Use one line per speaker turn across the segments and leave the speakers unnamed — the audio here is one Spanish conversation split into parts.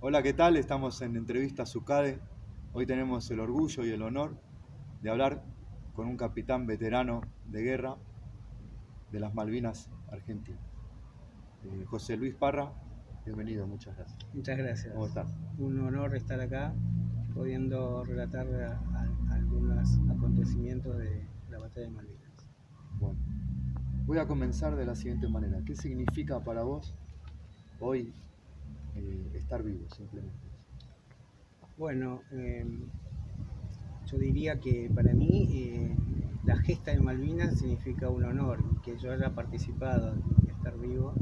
Hola, ¿qué tal? Estamos en Entrevista Sucade. Hoy tenemos el orgullo y el honor de hablar con un capitán veterano de guerra de las Malvinas Argentinas. José Luis Parra, bienvenido, muchas gracias.
Muchas gracias.
¿Cómo estás?
Un honor estar acá pudiendo relatar algunos acontecimientos de la batalla de Malvinas.
Bueno, voy a comenzar de la siguiente manera. ¿Qué significa para vos hoy estar vivo, simplemente?
Bueno, yo diría que para mí la gesta de Malvinas significa un honor y que yo haya participado y estar vivo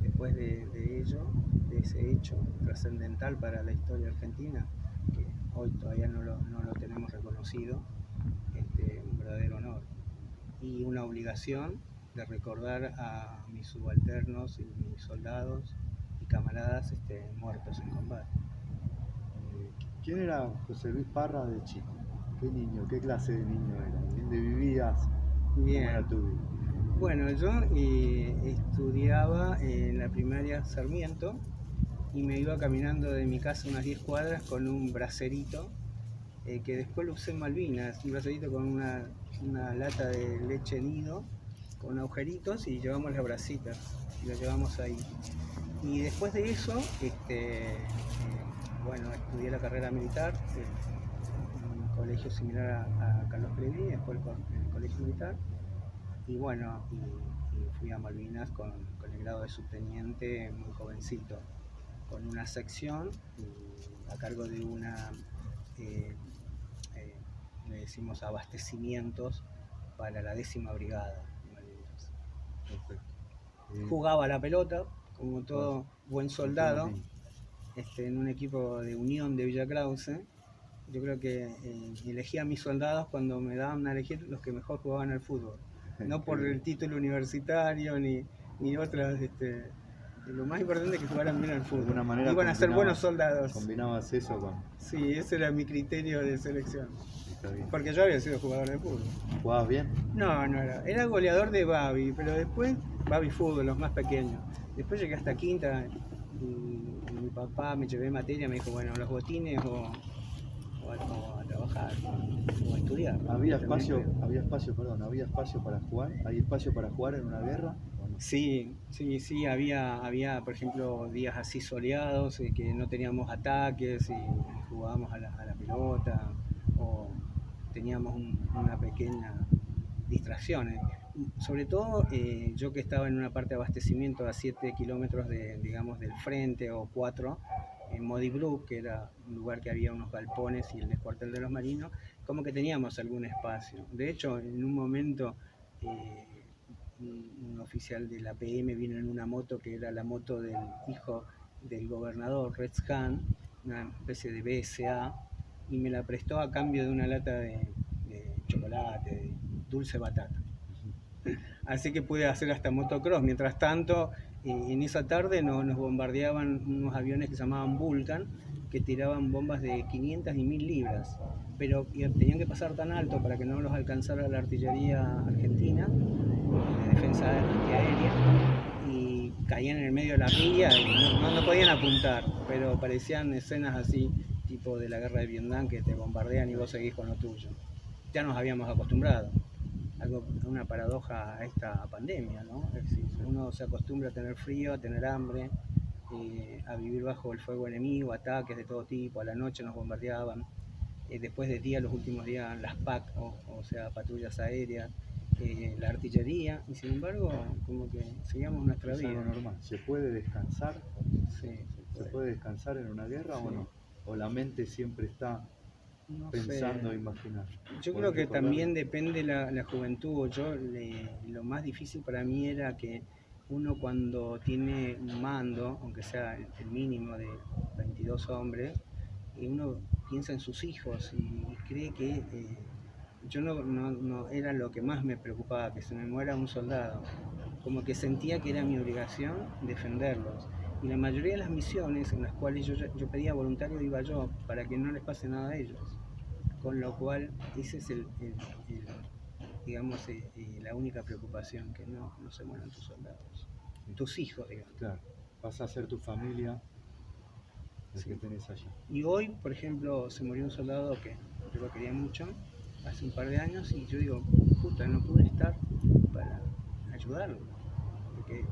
después de ello, de ese hecho trascendental para la historia argentina, que hoy todavía no lo tenemos reconocido, un verdadero honor y una obligación de recordar a mis subalternos y mis soldados y camaradas muertos en combate.
¿Quién era José Luis Parra de chico? ¿Qué niño? ¿Qué clase de niño era? ¿Dónde vivías? ¿Cómo era
Bien,
tu vida?
bueno, yo estudiaba en la primaria Sarmiento y me iba caminando de mi casa unas 10 cuadras con un bracerito que después lo usé en Malvinas, un bracerito con una lata de leche nido con agujeritos y llevamos las brasitas y las llevamos ahí. Y después de eso, bueno, estudié la carrera militar en un colegio similar a Carlos Pellegrini, después el colegio militar. Y bueno, y fui a Malvinas con el grado de subteniente muy jovencito, con una sección a cargo de una, eh, eh, le decimos, abastecimientos para la 10ª brigada de Malvinas.
Perfecto.
Jugaba a la pelota, como
Vas,
todo buen
como todos los
soldado,
niños.
en un equipo de Unión de Villa Krause. Yo creo que elegí a mis soldados cuando me daban a elegir los que mejor jugaban al fútbol. No
Qué
por
bien.
el título universitario ni otras. Lo más importante es que jugaran bien al
De
fútbol.
alguna manera
Iban a ser buenos soldados.
combinabas eso con...
Sí, ese era mi criterio de selección.
Está bien.
Porque yo había sido jugador de fútbol.
¿Jugabas bien?
No, no era. Era goleador de Babi, pero después, Babi Fútbol, los más pequeños. Después llegué hasta quinta y mi papá me llevé materia, me dijo, bueno, los botines o a trabajar o a estudiar.
Había espacio para jugar. ¿Hay espacio para jugar en una guerra o no?
Sí, sí, sí, había, por ejemplo, días así soleados, que no teníamos ataques y jugábamos a la pelota, o teníamos una pequeña distracción. Sobre todo yo que estaba en una parte de abastecimiento a 7 kilómetros digamos, del frente o 4, en Modibru, que era un lugar que había unos galpones y el descuartel de los marinos, como que teníamos algún espacio. De hecho, en un momento un oficial de la PM vino en una moto que era la moto del hijo del gobernador, Reds Khan, una especie de BSA, y me la prestó a cambio de una lata de chocolate, de dulce batata. Así que pude hacer hasta motocross. Mientras tanto, en esa tarde nos bombardeaban unos aviones que se llamaban Vulcan, que tiraban bombas de 500 y 1000 libras. Pero tenían que pasar tan alto para que no los alcanzara la artillería argentina, de defensa antiaérea, y caían en el medio de la ría y no podían apuntar, pero parecían escenas así, tipo de la guerra de Vietnam, que te bombardean y vos seguís con lo tuyo. Ya nos habíamos acostumbrado, una paradoja a esta pandemia, ¿no? Es decir, uno se acostumbra a tener frío, a tener hambre, a vivir bajo el fuego enemigo, ataques de todo tipo, a la noche nos bombardeaban, después de día, los últimos días, las PAC, o sea, patrullas aéreas, la artillería, y sin embargo, como que seguíamos nuestra
Es
vida.
algo normal. ¿Se puede descansar?
Sí,
¿Se puede descansar en una guerra
sí.
o no? ¿O la mente siempre está
No
pensando
sé.
e imaginar?
Yo creo
¿Podés
que
recordarlo?
también depende la juventud. Lo más difícil para mí era que uno cuando tiene un mando, aunque sea el mínimo de 22 hombres, y uno piensa en sus hijos y cree que yo no era lo que más me preocupaba, que se me muera un soldado. Como que sentía que era mi obligación defenderlos. Y la mayoría de las misiones en las cuales yo pedía voluntario iba yo, para que no les pase nada a ellos. Con lo cual, ese es digamos, la única preocupación, que no se mueran tus soldados, tus hijos, digamos.
Claro. Vas a hacer tu familia el que tenés allá.
Y hoy, por ejemplo, se murió un soldado que yo lo quería mucho, hace un par de años, y yo digo, puta, no pude estar para ayudarlo, porque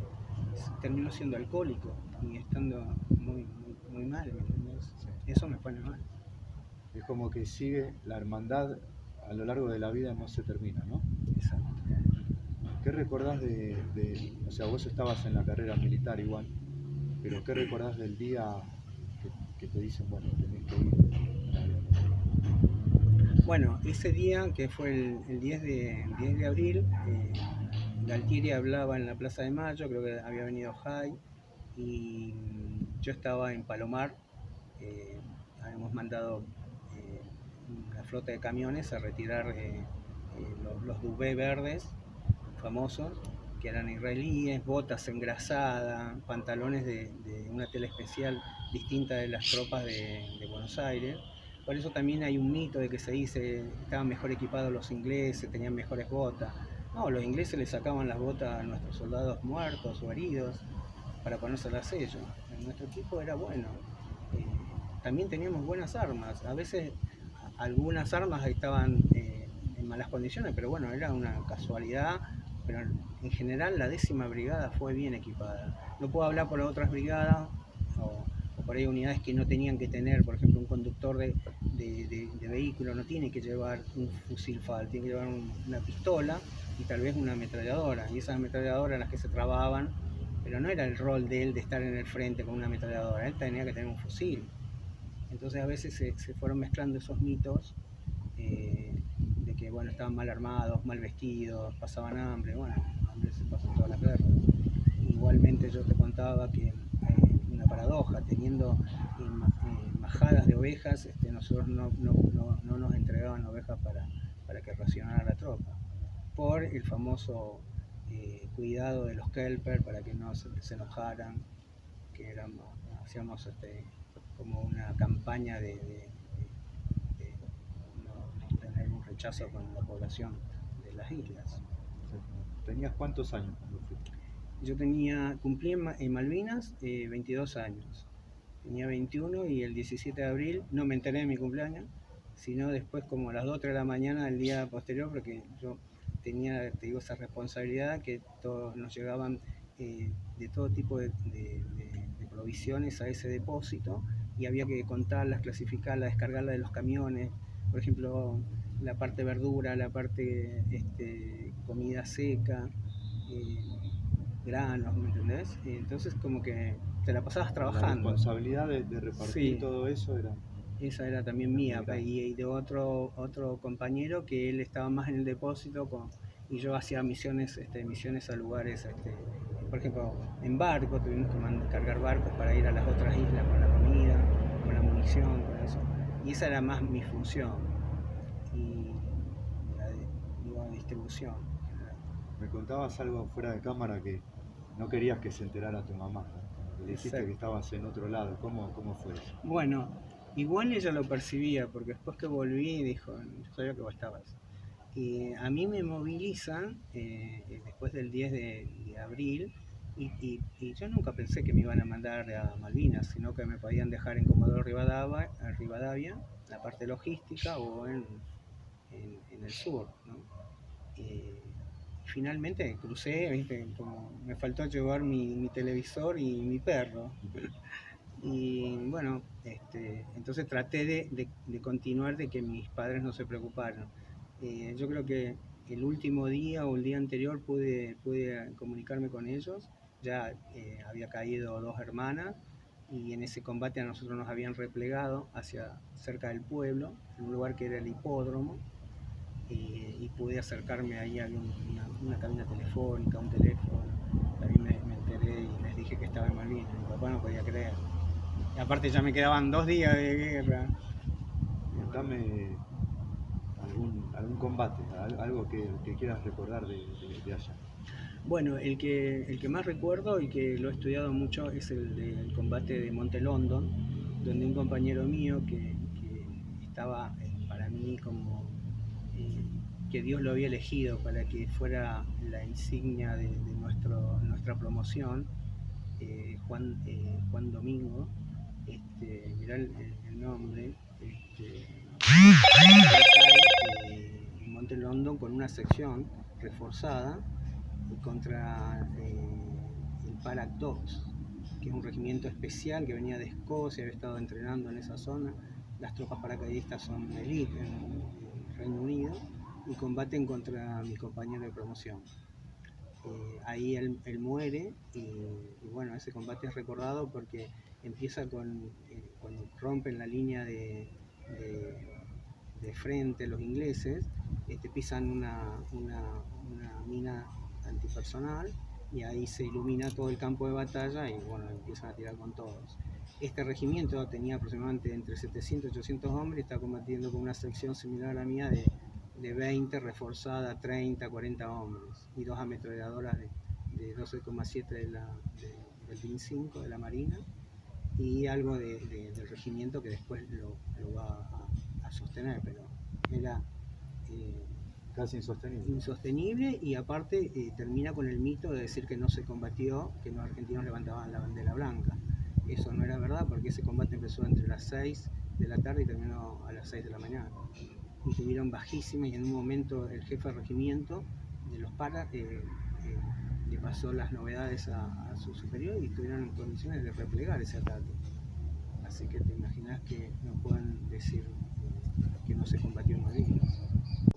terminó siendo alcohólico y estando muy mal, ¿me entendés?
Sí.
Eso me pone mal.
Es como que sigue la hermandad a lo largo de la vida, no se termina, ¿no?
Exacto.
¿Qué recordás o sea, vos estabas en la carrera militar igual, pero qué recordás del día que te dicen, bueno, tenés que ir a la guerra?
Bueno, ese día, que fue el 10 de abril, Galtieri hablaba en la Plaza de Mayo, creo que había venido Jai, y yo estaba en Palomar. Habíamos mandado una flota de camiones a retirar los Dubé verdes famosos, que eran israelíes, botas engrasadas, pantalones de una tela especial distinta de las tropas de Buenos Aires. Por eso también hay un mito de que se dice que estaban mejor equipados los ingleses, tenían mejores botas. No, los ingleses le sacaban las botas a nuestros soldados muertos o heridos para ponérselas ellos. Nuestro equipo era bueno. Eh, También teníamos buenas armas. A veces algunas armas estaban en malas condiciones, pero bueno, era una casualidad. Pero en general la 10ª brigada fue bien equipada. No puedo hablar por las otras brigadas o por ahí unidades que no tenían que tener, por ejemplo, un conductor de vehículo no tiene que llevar un fusil FAL, tiene que llevar una pistola y tal vez una ametralladora. Y esas ametralladoras las que se trababan, pero no era el rol de él de estar en el frente con una ametralladora, él tenía que tener un fusil. Entonces a veces se fueron mezclando esos mitos de que bueno, estaban mal armados, mal vestidos, pasaban hambre. Bueno, hambre se pasa en todas las guerras. Igualmente yo te contaba que una paradoja, teniendo majadas de ovejas, nosotros no nos entregaban ovejas para que racionara la tropa, por el famoso cuidado de los Kelper para que no se enojaran, que hacíamos como una campaña de no tener un rechazo con la población de las islas.
¿Tenías cuántos años cuando fuiste?
Yo cumplí en Malvinas 22 años. Tenía 21 y el 17 de abril no me enteré de mi cumpleaños, sino después como a las 2 o 3 de la mañana del día posterior, porque yo tenía, te digo, esa responsabilidad que todos nos llegaban de todo tipo de provisiones a ese depósito y había que contarlas, clasificarlas, descargarlas de los camiones. Por ejemplo, la parte verdura, la parte comida seca, granos, ¿me entendés? Y entonces como que te la pasabas trabajando.
La responsabilidad de repartir todo eso era...
Esa era también mía, y de otro compañero que él estaba más en el depósito y yo hacía misiones a lugares, por ejemplo, en barco, tuvimos que cargar barcos para ir a las otras islas con la comida, con la munición, con eso. Y esa era más mi función, y la distribución.
Me contabas algo fuera de cámara que no querías que se enterara tu mamá, ¿no? Le dijiste que estabas en otro lado. ¿Cómo fue eso?
Bueno, igual ella lo percibía, porque después que volví dijo, yo sabía que vos estabas. Y a mí me movilizan después del 10 de abril y yo nunca pensé que me iban a mandar a Malvinas, sino que me podían dejar en Comodoro Rivadavia, la parte logística, o en el sur, ¿no? Finalmente crucé, ¿viste? Como me faltó llevar mi televisor y mi perro. Y bueno, entonces traté de continuar, de que mis padres no se preocuparan. Yo creo que el último día o el día anterior pude comunicarme con ellos. Ya había caído 2 hermanas y en ese combate a nosotros nos habían replegado hacia cerca del pueblo, en un lugar que era el hipódromo. Y pude acercarme ahí, había una cabina telefónica, un teléfono. También me enteré y les dije que estaba en Malvinas. Mi papá no podía creer. Y aparte ya me quedaban 2 días de guerra.
Contame algún combate, algo que quieras recordar de allá.
Bueno, el que más recuerdo y que lo he estudiado mucho es el del combate de Monte London, donde un compañero mío que estaba para mí como que Dios lo había elegido para que fuera la insignia de nuestra promoción, Juan Domingo, mirá el nombre, en Monte London, con una sección reforzada contra el Parak Dogs, que es un regimiento especial que venía de Escocia, había estado entrenando en esa zona. Las tropas paracaidistas son elite en Reino Unido y combaten contra mi compañero de promoción. Ahí él muere y bueno, ese combate es recordado porque empieza cuando rompen la línea de frente los ingleses, pisan una mina antipersonal y ahí se ilumina todo el campo de batalla y bueno, empiezan a tirar con todos. Este regimiento tenía aproximadamente entre 700 y 800 hombres y está combatiendo con una sección similar a la mía de 20 reforzada, 30, 40 hombres y 2 ametralladoras de 12,7 del BIN 5 de la Marina y algo del regimiento que después lo va a sostener, pero era
casi
insostenible y aparte termina con el mito de decir que no se combatió, que los argentinos levantaban la bandera blanca. Eso no era verdad porque ese combate empezó entre las 6 de la tarde y terminó a las 6 de la mañana. Y tuvieron bajísima y en un momento el jefe de regimiento de los paras le pasó las novedades a su superior y estuvieron en condiciones de replegar ese ataque. Así que te imaginas que no puedan decir que no se combatió en Malvinas.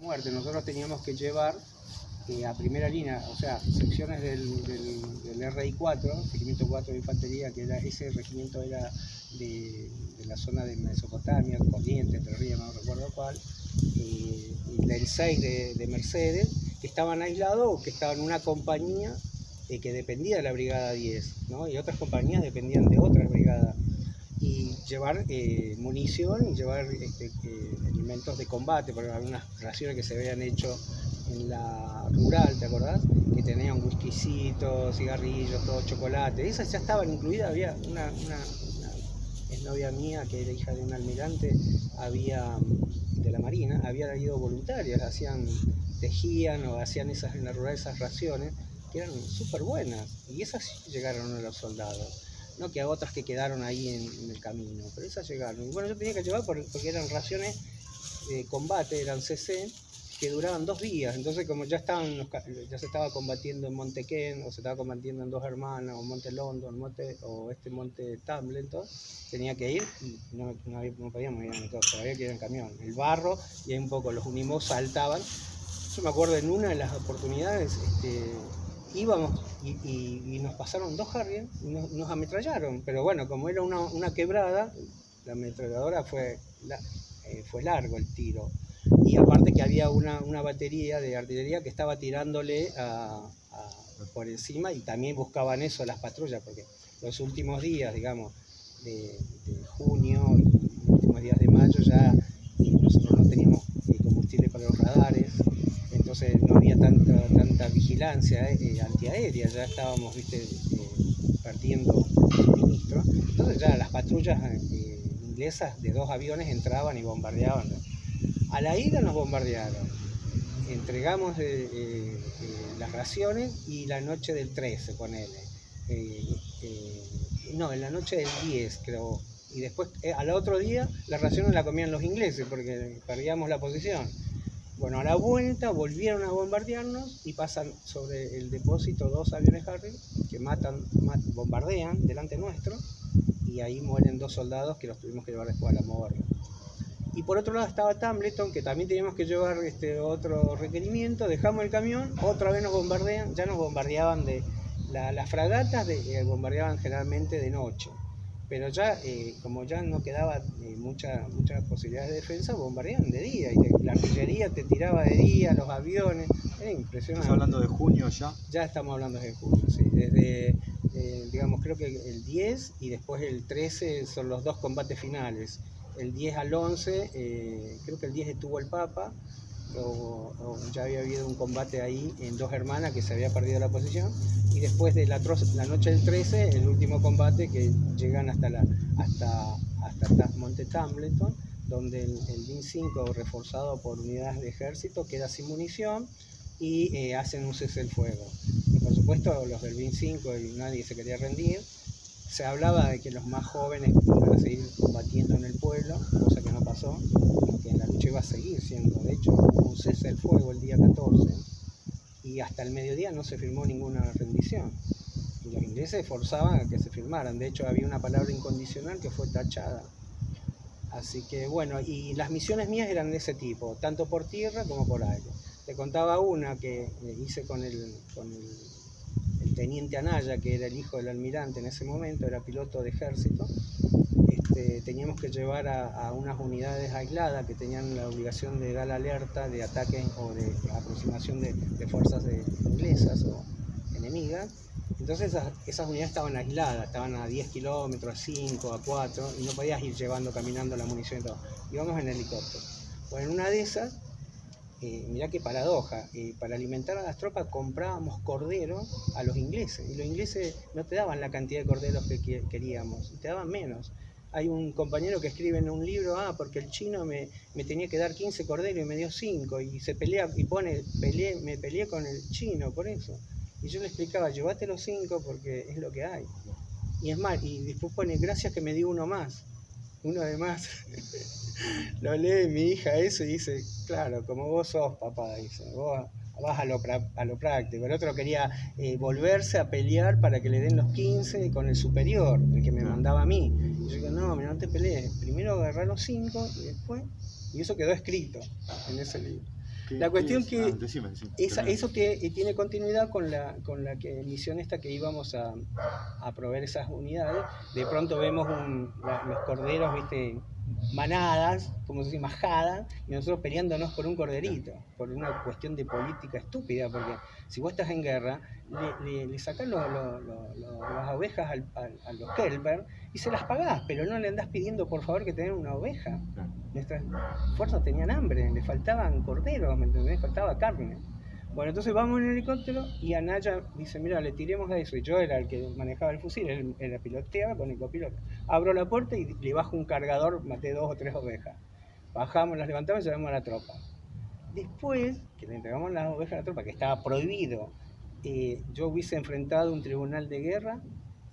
Muerte, nosotros teníamos que llevar a primera línea, o sea, secciones del RI-4, regimiento 4 de infantería, que era ese regimiento era de la zona de Mesopotamia, Corrientes, Entre Ríos, no recuerdo cuál, y del 6 de Mercedes, que estaban aislados o que estaban en una compañía que dependía de la Brigada 10, ¿no? Y otras compañías dependían de otras brigadas. Y llevar munición y llevar elementos de combate, porque algunas raciones que se habían hecho en la rural, ¿te acordás? Que tenían whiskycito, cigarrillos, todo chocolate, esas ya estaban incluidas. Había una exnovia mía que era hija de un almirante, de la Marina, había ido voluntarias, tejían o hacían en la rural esas raciones que eran súper buenas y esas llegaron a los soldados. No que a otras que quedaron ahí en el camino, pero esas llegaron. Y bueno, yo tenía que llevar porque eran raciones de combate, eran CC, que duraban 2 días. Entonces, como ya se estaba combatiendo en Monte Kent, o se estaba combatiendo en Dos Hermanas, o Monte London, Monte Tumbleton, tenía que ir y no podíamos ir en todo, había que ir en camión. El barro y ahí un poco los Unimog saltaban. Yo me acuerdo en una de las oportunidades, íbamos y nos pasaron 2 Harrier y nos ametrallaron, pero bueno, como era una quebrada, la ametralladora fue largo el tiro, y aparte que había una batería de artillería que estaba tirándole por encima y también buscaban eso las patrullas, porque los últimos días, digamos, de junio y los últimos días de mayo ya nosotros no teníamos combustible para los radares, entonces no había tanta vigilancia antiaérea, ya estábamos partiendo suministro, entonces ya las patrullas inglesas de 2 aviones entraban y bombardeaban. A la ida nos bombardearon, entregamos las raciones y la noche del 13, ponele, no, en la noche del 10 creo, y después al otro día las raciones las comían los ingleses porque perdíamos la posición. Bueno, a la vuelta volvieron a bombardearnos y pasan sobre el depósito 2 aviones Harrier que bombardean delante nuestro y ahí mueren 2 soldados que los tuvimos que llevar después a la morgue. Y por otro lado estaba Tumbleton, que también teníamos que llevar otro requerimiento, dejamos el camión, otra vez nos bombardean, ya nos bombardeaban las fragatas, bombardeaban generalmente de noche. Pero ya, como ya no quedaba muchas posibilidades de defensa, bombardeaban de día, y la artillería te tiraba de día, los aviones, era impresionante.
¿Estás hablando de junio ya?
Ya estamos hablando de junio, sí, desde, digamos, creo que el 10 y después el 13 son los 2 combates finales. El 10 al 11, creo que el 10 estuvo el Papa, o ya había habido un combate ahí en Dos Hermanas que se había perdido la posición, y después de la noche del 13, el último combate que llegan hasta Monte Tumbleton, donde el BIN 5 reforzado por unidades de ejército queda sin munición y hacen un cese el fuego. Y por supuesto los del BIN 5 y nadie se quería rendir, Se hablaba de que los más jóvenes iban a seguir combatiendo en el pueblo, cosa que no pasó, que la lucha iba a seguir siendo. De hecho, hubo un cese del fuego el día 14 y hasta el mediodía no se firmó ninguna rendición. Y los ingleses forzaban a que se firmaran. De hecho, había una palabra incondicional que fue tachada. Así que bueno, y las misiones mías eran de ese tipo, tanto por tierra como por aire. Te contaba una que hice con el teniente Anaya, que era el hijo del almirante en ese momento, era piloto de ejército. Teníamos que llevar a unas unidades aisladas que tenían la obligación de dar alerta de ataque o de aproximación de fuerzas inglesas o enemigas. Entonces esas unidades estaban aisladas, estaban a 10 kilómetros, a 5, a 4, y no podías ir llevando, caminando la munición y todo. Íbamos en helicóptero. Bueno, en una de esas, mirá qué paradoja, para alimentar a las tropas comprábamos corderos a los ingleses, y los ingleses no te daban la cantidad de corderos que queríamos, te daban menos. Hay un compañero que escribe en un libro, porque el chino me tenía que dar 15 corderos y me dio 5, y se pelea, y me peleé con el chino por eso. Y yo le explicaba, llévate los 5 porque es lo que hay. Y es más, y después pone, gracias que me dio uno de más. Lo lee mi hija eso y dice, claro, como vos sos papá, dice, vos vas a lo práctico. El otro quería volverse a pelear para que le den los 15 con el superior, el que me mandaba a mí. Y yo digo, no te pelees, primero agarrá los 5 y después... Y eso quedó escrito en ese libro. La cuestión que
decime.
Eso tiene continuidad con la misión esta que íbamos a proveer esas unidades. De pronto vemos los corderos, ¿viste? Manadas, como se dice, majadas, y nosotros peleándonos por un corderito, por una cuestión de política estúpida, porque si vos estás en guerra, le sacás las ovejas a los Kelper y se las pagás, pero no le andás pidiendo por favor que te den una oveja. Nuestras fuerzas tenían hambre, le faltaban corderos, ¿me entendés? Faltaba carne. Bueno, entonces vamos en el helicóptero y Anaya dice, mira, le tiremos a eso. Y yo era el que manejaba el fusil, él piloteaba con el copiloto. Abro la puerta y le bajo un cargador, maté 2 o 3 ovejas. Bajamos, las levantamos y llevamos a la tropa. Después que le entregamos las ovejas a la tropa, que estaba prohibido, yo hubiese enfrentado un tribunal de guerra,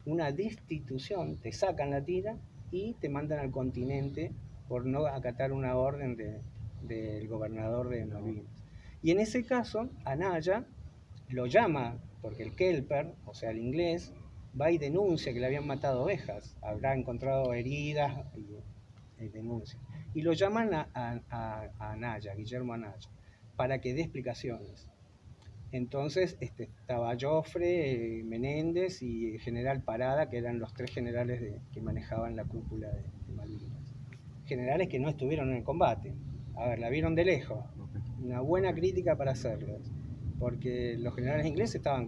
una destitución, te sacan la tira y te mandan al continente por no acatar una orden del gobernador de Malvinas. Y en ese caso, Anaya lo llama, porque el Kelper, o sea, el inglés, va y denuncia que le habían matado ovejas, habrá encontrado heridas y denuncia. Y lo llaman a Anaya, Guillermo Anaya, para que dé explicaciones. Entonces estaba Joffre, Menéndez y el general Parada, que eran los 3 generales que manejaban la cúpula de Malvinas. Generales que no estuvieron en el combate. A ver, la vieron de lejos. Una buena crítica para hacerlo, porque los generales ingleses estaban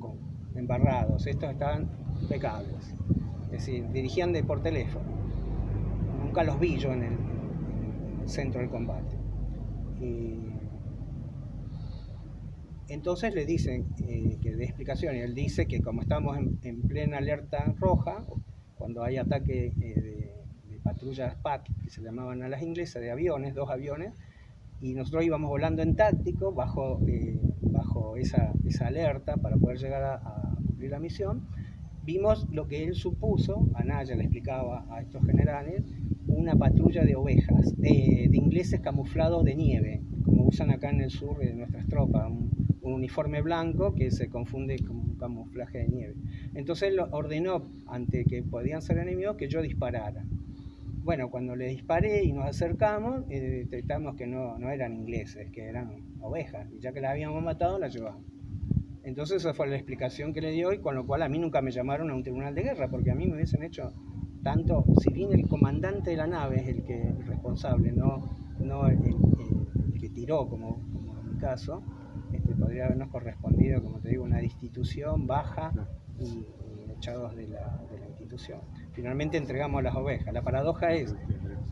embarrados, estos estaban impecables. Es decir, dirigían por teléfono. Nunca los vi yo en el centro del combate. Entonces le dicen que dé explicaciones. Él dice que como estamos en plena alerta roja, cuando hay ataque de patrullas PAC, que se llamaban a las inglesas, de aviones, 2 aviones, y nosotros íbamos volando en táctico bajo esa alerta para poder llegar a cumplir la misión, vimos lo que él supuso, Anaya le explicaba a estos generales, una patrulla de ovejas, de ingleses camuflados de nieve, como usan acá en el sur de nuestras tropas, un uniforme blanco que se confunde con un camuflaje de nieve. Entonces él ordenó, ante que podían ser enemigos, que yo disparara. Bueno, cuando le disparé y nos acercamos, detectamos que no eran ingleses, que eran ovejas, y ya que las habíamos matado, las llevamos. Entonces esa fue la explicación que le dio, y con lo cual a mí nunca me llamaron a un tribunal de guerra, porque a mí me hubiesen hecho tanto, si bien el comandante de la nave es el responsable, no el que tiró, como en mi caso, podría habernos correspondido, como te digo, una destitución baja y echados de la institución. Finalmente entregamos las ovejas. La paradoja es,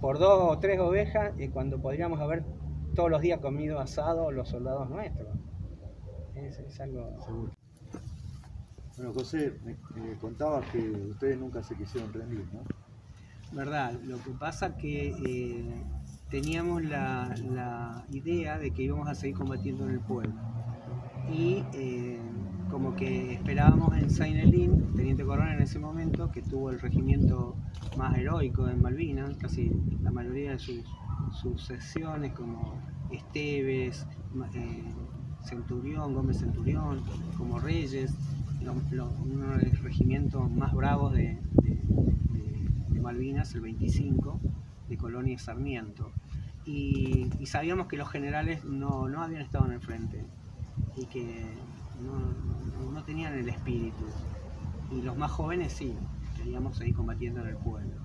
por 2 o 3 ovejas, cuando podríamos haber todos los días comido asado los soldados nuestros. Es algo...
Seguro. Bueno, José, me contabas que ustedes nunca se quisieron rendir, ¿no?
Verdad, lo que pasa que teníamos la idea de que íbamos a seguir combatiendo en el pueblo. Y como que esperábamos en Saint-Helena, teniente coronel en ese momento, que tuvo el regimiento más heroico en Malvinas, casi la mayoría de sus secciones, como Esteves, Centurión, Gómez Centurión, como Reyes, uno de los regimientos más bravos de Malvinas, el 25, de Colonia y Sarmiento. Y sabíamos que los generales no habían estado en el frente y que no tenían el espíritu. Y los más jóvenes sí, queríamos seguir combatiendo en el pueblo.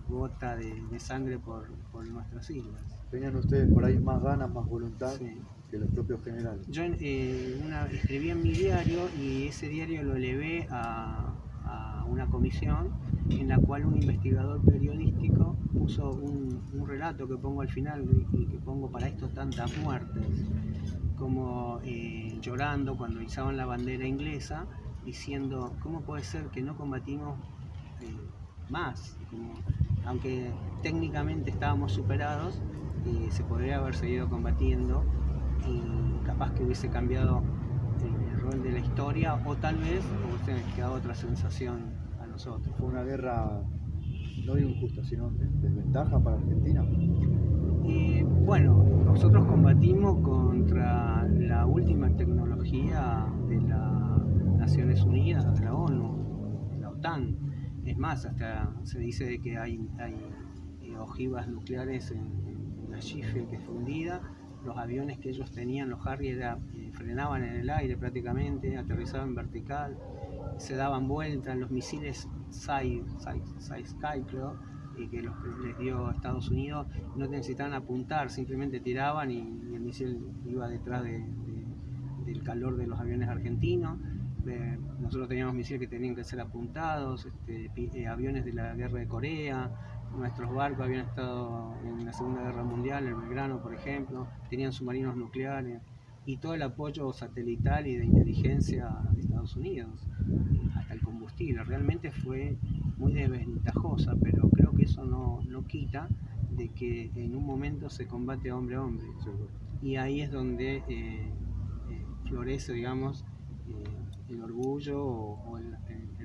Gota de sangre por nuestras islas.
¿Tenían ustedes por ahí más ganas, más voluntad? Sí. Que los propios generales?
Yo escribí en mi diario y ese diario lo elevé a una comisión en la cual un investigador periodístico puso un relato que pongo al final y que pongo para esto tantas muertes, como llorando cuando izaban la bandera inglesa, diciendo cómo puede ser que no combatimos más, aunque técnicamente estábamos superados, se podría haber seguido combatiendo y capaz que hubiese cambiado el rol de la historia o tal vez hubiese quedado otra sensación a nosotros.
Fue una guerra no de injusta, sino de desventaja para Argentina.
Bueno, nosotros combatimos contra la última tecnología de las Naciones Unidas, de la ONU, de la OTAN. Es más, hasta se dice de que hay ojivas nucleares en la Schiffer, que fue hundida. Los aviones que ellos tenían, los Harrier, frenaban en el aire prácticamente, aterrizaban vertical, se daban vueltas. Los misiles Sky, creo, que les dio Estados Unidos, no necesitaban apuntar, simplemente tiraban y el misil iba detrás del calor de los aviones argentinos. Nosotros teníamos misiles que tenían que ser apuntados, aviones de la guerra de Corea. Nuestros barcos habían estado en la Segunda Guerra Mundial, el Belgrano, por ejemplo, tenían submarinos nucleares y todo el apoyo satelital y de inteligencia de Estados Unidos, hasta el combustible. Realmente fue muy desventajosa, pero creo que eso no quita de que en un momento se combate hombre a hombre. Y ahí es donde florece, digamos, el orgullo o el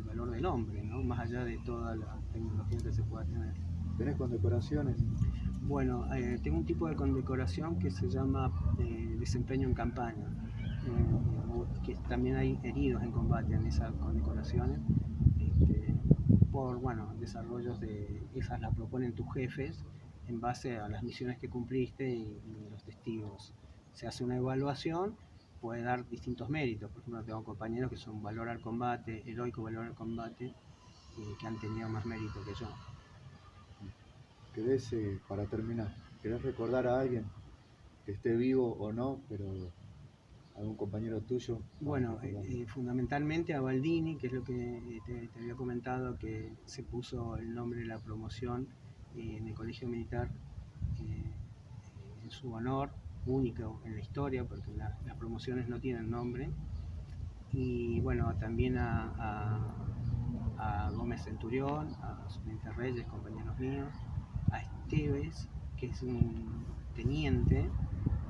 valor del hombre, ¿no? Más allá de toda la tecnología que se pueda tener.
¿Tenés condecoraciones?
Bueno, tengo un tipo de condecoración que se llama desempeño en campaña, que también hay heridos en combate en esas condecoraciones, por desarrollos esas las proponen tus jefes en base a las misiones que cumpliste y los testigos. Se hace una evaluación, puede dar distintos méritos. Por ejemplo, tengo compañeros que son valor al combate, heroico valor al combate, que han tenido más mérito que yo.
¿Querés, para terminar, querés recordar a alguien que esté vivo o no, pero algún compañero tuyo?
Bueno, fundamentalmente a Baldini, que es lo que te había comentado, que se puso el nombre de la promoción en el Colegio Militar en su honor, único en la historia, porque las promociones no tienen nombre. Y bueno, también a Gómez Centurión, a Subteniente Reyes, compañeros míos, a Esteves, que es un teniente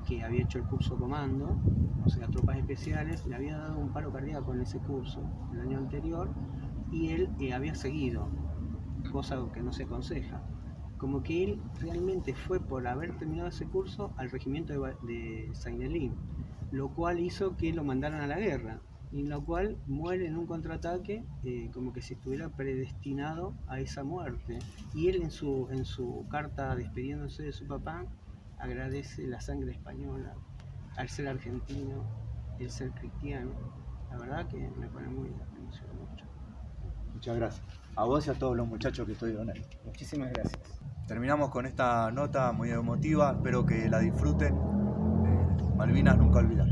que había hecho el curso comando, o sea, tropas especiales, le había dado un paro cardíaco en ese curso el año anterior y él había seguido, cosa que no se aconseja. Como que él realmente fue, por haber terminado ese curso, al regimiento de Saint-Helena, lo cual hizo que lo mandaran a la guerra, y en lo cual muere en un contraataque, como que si estuviera predestinado a esa muerte. Y él en su carta despidiéndose de su papá agradece la sangre española, al ser argentino, el ser cristiano. La verdad que me emociona mucho.
Muchas gracias. A vos y a todos los muchachos que estuvieron ahí.
Muchísimas gracias.
Terminamos con esta nota muy emotiva, espero que la disfruten. Malvinas nunca olvidar.